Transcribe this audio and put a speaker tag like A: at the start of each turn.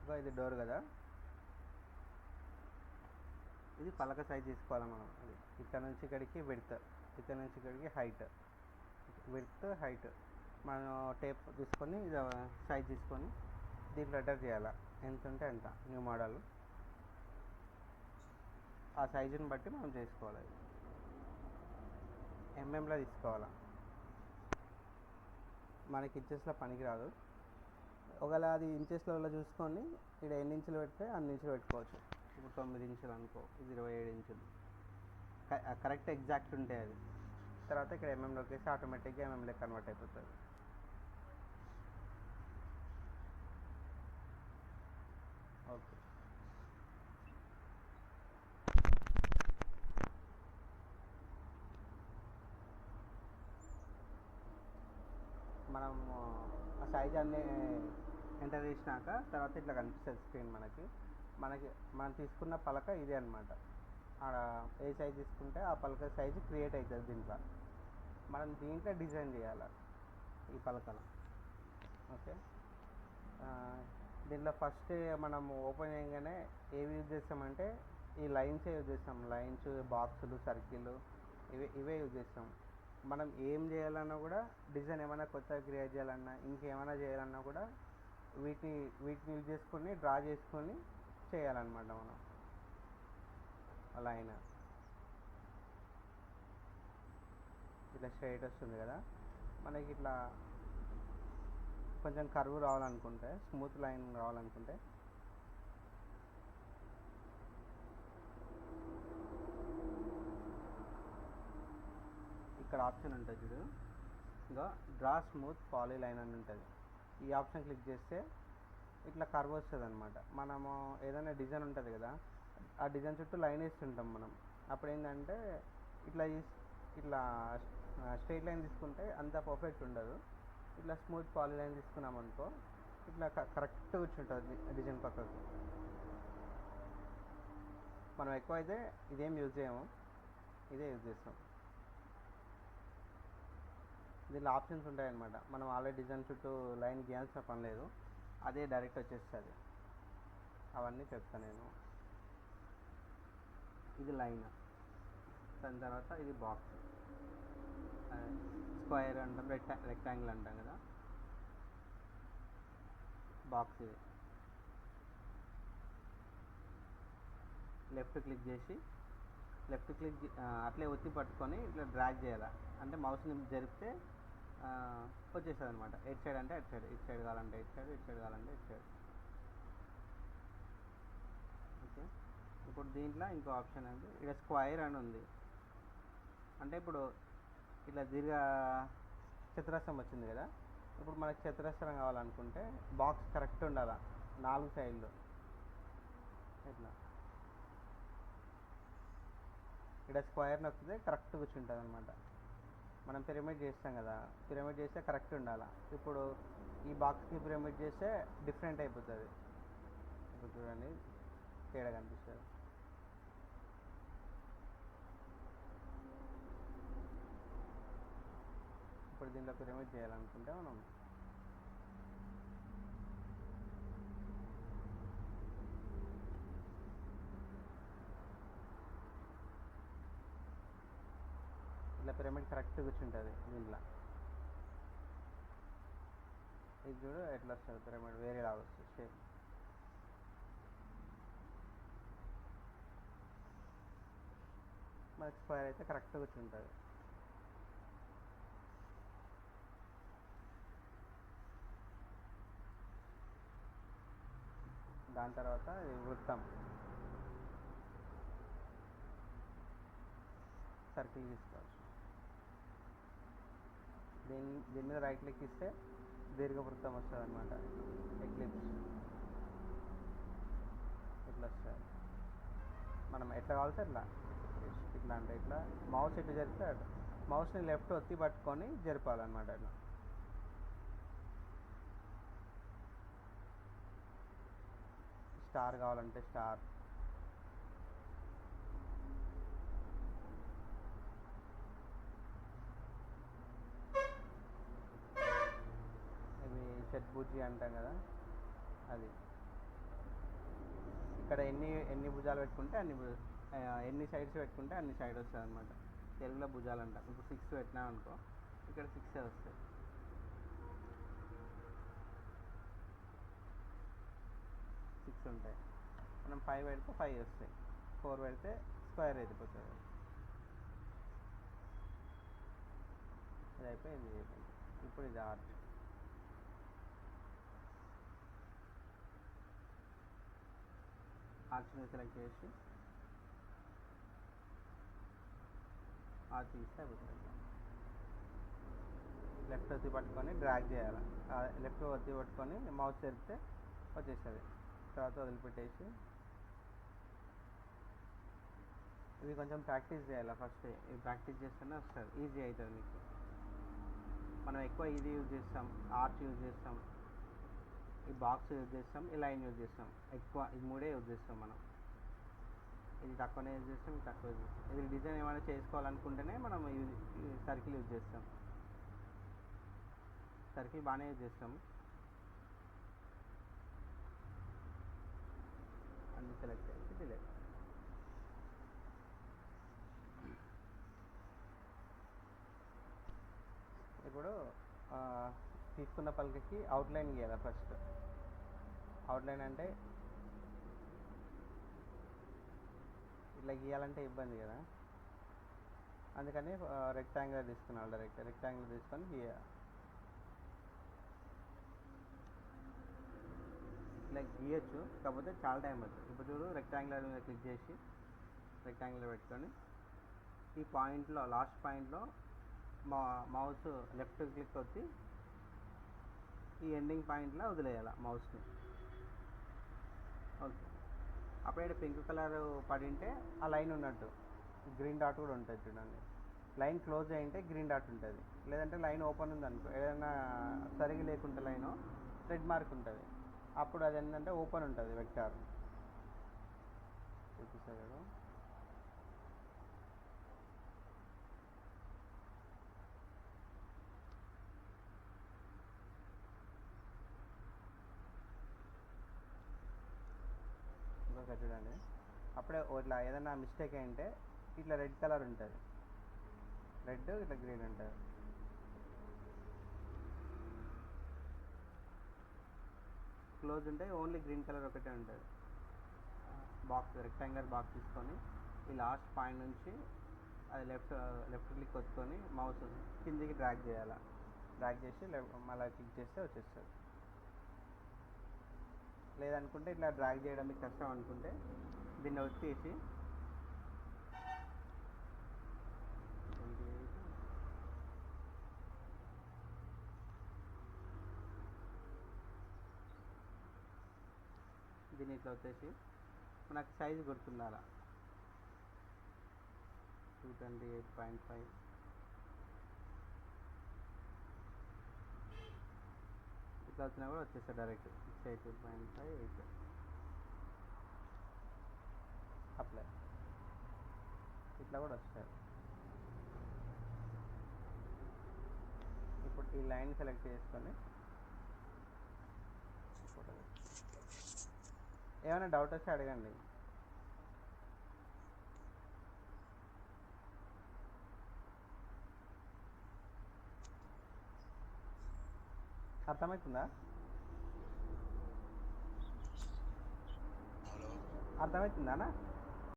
A: ఇంకా ఇది డోర్ కదా, ఇది పలక సైజ్ తీసుకోవాలి మనం. అది ఇక్కడ నుంచి ఇక్కడికి విడ్త్, ఇక్కడ నుంచి ఇక్కడికి హైట్, విడ్త్ హైట్ మనం టేప్ తీసుకొని ఇది సైజ్ తీసుకొని దీంట్లో ఎంటర్ చేయాలి. ఎంత ఉంటే ఎంత న్యూ మోడల్ ఆ సైజుని బట్టి మనం చేసుకోవాలి. ఎంఎంలో తీసుకోవాలి, మనకి ఇంచెస్లో పనికిరాదు. ఒకవేళ అది ఇంచెస్లో చూసుకొని ఇక్కడ ఎన్ని ఇంచులు పెడితే అన్ని ఇంచులు పెట్టుకోవచ్చు. ఇప్పుడు 9 ఇంచులు అనుకో, ఇది 27 ఇంచులు, కరెక్ట్ ఎగ్జాక్ట్ ఉంటే అది. తర్వాత ఇక్కడ ఎంఎంలోకి వేసి ఆటోమేటిక్గా ఎంఎంలోకి కన్వర్ట్ అయిపోతుంది. ఓకే, మనం ఆ సైజ్ అన్నీ ఎంటర్ చేసినాక తర్వాత ఇట్లా కనిపిస్తుంది స్క్రీన్ మనకి. మనం తీసుకున్న పలక ఇదే అనమాట. ఆడ ఏ సైజ్ తీసుకుంటే ఆ పలక సైజు క్రియేట్ అవుతుంది దీంట్లో. మనం దీంట్లో డిజైన్ చేయాలి ఈ పలకలు. ఓకే, దీంట్లో ఫస్ట్ మనం ఓపెన్ చేయగానే ఏవి యూజ్ చేస్తామంటే ఈ లైన్సే యూజ్ చేస్తాం. లైన్స్, బాక్సులు, సర్కిల్ ఇవే యూజ్ చేస్తాం. మనం ఏం చేయాలన్నా కూడా, డిజైన్ ఏమైనా కొత్తగా క్రియేట్ చేయాలన్నా, ఇంకేమైనా చేయాలన్నా కూడా వీటిని యూజ్ చేసుకొని డ్రా చేసుకొని చేయాలన్నమాట మనం. అలా అయినా ఇట్లా స్ట్రైట్ వస్తుంది కదా, మనకి ఇట్లా కొంచెం కర్వ్ రావాలనుకుంటే, స్మూత్ లైన్ రావాలనుకుంటే ఇక్కడ ఆప్షన్ ఉంటుంది చూడు, ఇంకా డ్రా స్మూత్ పాలీ లైన్ అని ఉంటుంది. ఈ ఆప్షన్ క్లిక్ చేస్తే ఇట్లా కర్వ్ వస్తుంది అనమాట. మనము ఏదైనా డిజైన్ ఉంటుంది కదా, ఆ డిజైన్ చుట్టూ లైన్ వేస్తుంటాం మనం. అప్పుడు ఏంటంటే ఇట్లా స్ట్రైట్ లైన్ తీసుకుంటే అంత పర్ఫెక్ట్ ఉండదు. ఇట్లా స్మూత్ పాలీ లైన్ తీసుకున్నాం అనుకో, ఇట్లా కరెక్ట్ కూర్చుంటుంది డిజైన్ పక్కకు. మనం ఎక్కువ అయితే ఇదేం యూజ్ చేయము, ఇదే యూజ్ చేస్తాం. దీనిలో ఆప్షన్స్ ఉంటాయన్నమాట. మనం ఆల్రెడీ డిజైన్ చుట్టూ లైన్ గీయాల్సిన పని లేదు, అదే డైరెక్ట్ వచ్చేస్తుంది. అవన్నీ చెప్తాను నేను. ఇది లైన్, దాని తర్వాత ఇది బాక్స్, స్క్వేర్ అంటాం, రెక్టాంగిల్ అంటాం కదా, బాక్స్. ఇది లెఫ్ట్ క్లిక్ చేసి అట్లే ఒత్తి పట్టుకొని ఇట్లా డ్రాగ్ చేయాలి. అంటే మౌస్ని జరిపితే వచ్చేస్తుంది అనమాట. ఎట్ సైడ్ అంటే అటు సైడ్, ఇటు సైడ్ కావాలంటే ఇటు సైడ్, ఇటు సైడ్ కావాలంటే ఇటు సైడ్. ఓకే, ఇప్పుడు దీంట్లో ఇంకో ఆప్షన్ అంటే ఇక్కడ స్క్వైర్ అని ఉంది. అంటే ఇప్పుడు ఇట్లా చతురస్రం వచ్చింది కదా, ఇప్పుడు మనకి చతురస్రం కావాలనుకుంటే బాక్స్ కరెక్ట్ ఉండాలి 4 సైడ్లు. ఇట్లా ఇక్కడ స్క్వేర్ నొక్కితే కరెక్ట్ కూర్చుంటుంది అనమాట. మనం పిరమిడ్ చేస్తాం కదా, పిరమిడ్ చేస్తే కరెక్ట్ ఉండాలి. ఇప్పుడు ఈ బాక్స్కి పిరమిడ్ చేస్తే డిఫరెంట్ అయిపోతుంది. ఇప్పుడు చూడండి తేడా కనిపిస్తుంది. ఇప్పుడు దీంట్లో పిరమిడ్ చేయాలనుకుంటే మనం ఇట్లా పిరమిడ్ కరెక్ట్ కూర్చుంటుంది దీంట్లో. ఇది చూడు ఎట్లా వస్తుంది పిరమిడ్, వేరే లాగా వస్తుంది షేప్. మనకి స్క్వేర్ అయితే కరెక్ట్ కూర్చుంటుంది. దాని తర్వాత వృత్తం, సర్కిల్ తీసుకోవచ్చు. దీని మీద రైట్ క్లిక్ ఇస్తే దీర్ఘవృత్తం వస్తుంది అనమాట. ఎక్లిప్స్ ఇట్లా వస్తుంది. మనం ఎట్లా కావాల్సి అట్లా, ఇట్లా అంటే ఇట్లా మౌస్ ఎట్లా జరిపితే అట్లా. మౌస్ని లెఫ్ట్ ఒత్తి పట్టుకొని జరపాలన్నమాట. అట్లా స్టార్ కావాలంటే స్టార్, ఇవి షట్భుజి అంటాం కదా అది. ఇక్కడ ఎన్ని భుజాలు పెట్టుకుంటే ఎన్ని సైడ్స్ పెట్టుకుంటే అన్ని సైడ్ వస్తుంది అనమాట. తెలుగులో భుజాలు అంటాం. ఇప్పుడు 6 పెట్టినా అనుకో, ఇక్కడ 6 వస్తాయి. 6 ఉంటాయి. మనం 5 పెడితే 5 వస్తాయి. 4 పెడితే స్క్వేర్ అయిపోతుంది. ఇది అయిపోయింది. ఇప్పుడు ఇది ఆర్చ్. ఆర్చ్ని సెలెక్ట్ చేసి ఆర్చ్ తీస్తే అయిపోతుంది. లెఫ్ట్ ఒత్తి పట్టుకొని డ్రాగ్ చేయాలి. లెఫ్ట్ ఒత్తి పట్టుకొని మౌస్ తెరిస్తే వచ్చేస్తుంది. తర్వాత వదిలిపెట్టేసి ఇవి కొంచెం ప్రాక్టీస్ చేయాలి. ఫస్ట్ ఇవి ప్రాక్టీస్ చేస్తేనే వస్తుంది, ఈజీ అవుతుంది మీకు. మనం ఎక్కువ ఇది యూజ్ చేస్తాం, ఆర్చ్ యూజ్ చేస్తాం, ఈ బాక్స్ యూజ్ చేస్తాం, ఈ లైన్ యూజ్ చేస్తాం. ఎక్కువ ఈ మూడే యూజ్ చేస్తాం మనం. ఇది తక్కువనే యూజ్ చేస్తాం, ఇది తక్కువ యూజ్ చేస్తాం. ఇది డిజైన్ ఏమైనా చేసుకోవాలనుకుంటేనే మనం సర్కిల్ యూజ్ చేస్తాం. సర్కిల్ బాగానే యూజ్ చేస్తాం. అన్ని సెలెక్ట్ చేసి డిలీట్. ఇప్పుడు తీసుకున్న పలకకి అవుట్లైన్ గీయాలి ఫస్ట్. అవుట్లైన్ అంటే ఇట్లా గీయాలంటే ఇబ్బంది కదా, అందుకని రెక్టాంగులర్ తీసుకున్నాను. రెక్టాంగులర్ తీసుకొని గీయాలి. ఇట్లా గీయచ్చు, కాకపోతే చాలా టైం పడుతుంది. ఇప్పుడు చూడు, రెక్టాంగులర్ మీద క్లిక్ చేసి రెక్టాంగులర్ పెట్టుకొని ఈ పాయింట్లో లాస్ట్ పాయింట్లో మౌస్ లెఫ్ట్ క్లిక్ వచ్చి ఈ ఎండింగ్ పాయింట్లో వదిలేయాలి మౌస్ని. ఓకే, అప్పుడైతే పింక్ కలర్ పడింటే ఆ లైన్ ఉన్నట్టు, గ్రీన్ డాట్ కూడా ఉంటుంది చూడండి. లైన్ క్లోజ్ అయింటే గ్రీన్ డాట్ ఉంటుంది. లేదంటే లైన్ ఓపెన్ ఉంది అనుకో, ఏదైనా సరిగి లేకుంటే లైన్ రెడ్ మార్క్ ఉంటుంది. అప్పుడు అది ఏంటంటే ఓపెన్ ఉంటుంది వెక్టార్. చూపిస్తుంది కదా. ఇంకొక చూడండి, అప్పుడే ఇట్లా ఏదైనా మిస్టేక్ అయింటే ఇట్లా రెడ్ కలర్ ఉంటుంది, రెడ్ ఇట్లా గ్రీన్ ఉంటుంది. క్లోజ్ ఉంటే ఓన్లీ గ్రీన్ కలర్ ఒకటే ఉంటుంది. బాక్స్ రెక్టాంగులర్ బాక్స్ తీసుకొని ఈ లాస్ట్ పాయింట్ నుంచి అది లెఫ్ట్ క్లిక్ వచ్చుకొని మౌస్ కిందికి డ్రాగ్ చేయాలి. డ్రాగ్ చేసి మళ్ళీ క్లిక్ చేస్తే వచ్చేస్తుంది. లేదనుకుంటే ఇట్లా డ్రాగ్ చేయడం మీకు కష్టం అనుకుంటే దీన్ని వచ్చేసి దీన్ని ఇట్లా వచ్చేసి మనకు సైజు గుర్తుండాలి. 228.5 ఇట్లా వచ్చినా కూడా వచ్చేస్తుంది డైరెక్ట్. 2.5 అప్లై, ఇట్లా కూడా వస్తాయి. ఇప్పుడు ఈ లైన్ సెలెక్ట్ చేసుకొని ఏమైనా డౌట్ వస్తే అడగండి. అర్థమవుతుందా? అర్థమవుతుందా?